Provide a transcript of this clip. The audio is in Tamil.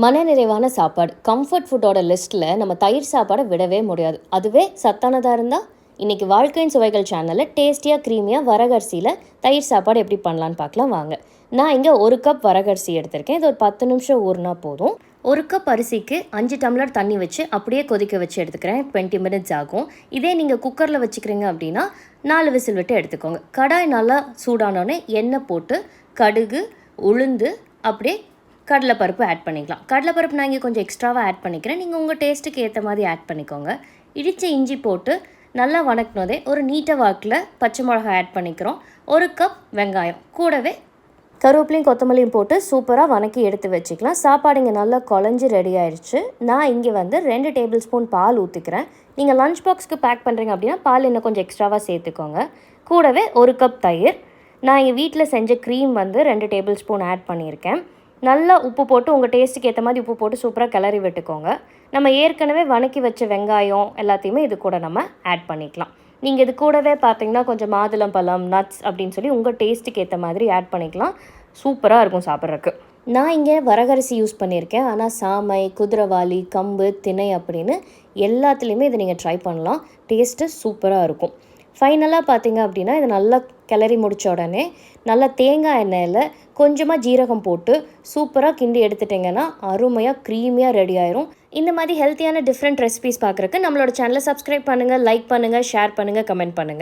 மனநிறைவான சாப்பாடு கம்ஃபர்ட் ஃபுட்டோட லிஸ்ட்டில் நம்ம தயிர் சாப்பாடை விடவே முடியாது. அதுவே சத்தானதாக இருந்தால் இன்றைக்கி வாழ்க்கையின் சுவைகள் சேனலில் டேஸ்டியாக க்ரீமியாக வரகரிசியில் தயிர் சாப்பாடு எப்படி பண்ணலான்னு பார்க்கலாம் வாங்க. நான் இங்கே 1 கப் வரகரிசி எடுத்திருக்கேன். இது ஒரு 10 நிமிஷம் ஊறினா போதும். 1 கப் அரிசிக்கு 5 டம்ளர் தண்ணி வச்சு அப்படியே கொதிக்க வச்சு எடுத்துக்கிறேன். 20 மினிட்ஸ் ஆகும். இதே நீங்கள் குக்கரில் வச்சுக்கிறீங்க அப்படின்னா 4 விசில் விட்டு எடுத்துக்கோங்க. கடாய் நல்லா சூடானோடனே எண்ணெய் போட்டு கடுகு, உளுந்து, அப்படியே கடலைப்பருப்பு ஆட் பண்ணிக்கலாம். கடலைப்பருப்பு நான் இங்கே கொஞ்சம் எக்ஸ்ட்ராவாக ஆட் பண்ணிக்கிறேன். நீங்கள் உங்கள் டேஸ்ட்டுக்கு ஏற்ற மாதிரி ஆட் பண்ணிக்கோங்க. இடித்த இஞ்சி போட்டு நல்லா வணக்கினதே ஒரு நீட்ட வாக்கில் பச்சை மிளகாய் ஆட் பண்ணிக்கிறோம். 1 கப் வெங்காயம், கூடவே கருவேப்பிலையும் கொத்தமல்லியும் போட்டு சூப்பராக வணக்கி எடுத்து வச்சுக்கலாம். சாப்பாடு இங்கே நல்லா குழஞ்சி ரெடி ஆயிடுச்சு. நான் இங்கே 2 டேபிள் ஸ்பூன் பால் ஊற்றிக்கிறேன். நீங்கள் லஞ்ச் பாக்ஸ்க்கு பேக் பண்ணுறீங்க அப்படின்னா பால் இன்னும் கொஞ்சம் எக்ஸ்ட்ராவாக சேர்த்துக்கோங்க. கூடவே 1 கப் தயிர். நான் இங்கே வீட்டில் செஞ்ச க்ரீம் 2 டேபிள் ஸ்பூன் ஆட் பண்ணியிருக்கேன். நல்லா உப்பு போட்டு உங்கள் டேஸ்ட்டுக்கு ஏற்ற மாதிரி உப்பு போட்டு சூப்பராக கிளறி விட்டுக்கோங்க. நம்ம ஏற்கனவே வணக்கி வச்ச வெங்காயம் எல்லாத்தையுமே இது கூட நம்ம ஆட் பண்ணிக்கலாம். நீங்கள் இது கூடவே பார்த்தீங்கன்னா கொஞ்சம் மாதுளம்பழம், நட்ஸ் அப்படின்னு சொல்லி உங்கள் டேஸ்ட்டுக்கு ஏற்ற மாதிரி ஆட் பண்ணிக்கலாம். சூப்பராக இருக்கும் சாப்பிட்றதுக்கு. நான் இங்கே வரகரிசி யூஸ் பண்ணியிருக்கேன். ஆனால் சாமை, குதிரைவாலி, கம்பு, திணை அப்படின்னு எல்லாத்துலேயுமே இதை நீங்கள் ட்ரை பண்ணலாம். டேஸ்ட்டு சூப்பராக இருக்கும். ஃபைனலாக பார்த்தீங்க அப்படின்னா இதை நல்லா கிளறி முடித்த உடனே நல்லா தேங்காய் எண்ணெயில் கொஞ்சமாக ஜீரகம் போட்டு சூப்பராக கிண்டி எடுத்துட்டிங்கன்னா அருமையாக க்ரீமியாக ரெடி ஆயிரும். இந்த மாதிரி ஹெல்த்தியான டிஃப்ரெண்ட் ரெசிபிஸ் பார்க்குறக்கு நம்மளோட சேனலை சப்ஸ்கிரைப் பண்ணுங்கள், லைக் பண்ணுங்கள், ஷேர் பண்ணுங்கள், கமெண்ட் பண்ணுங்கள்.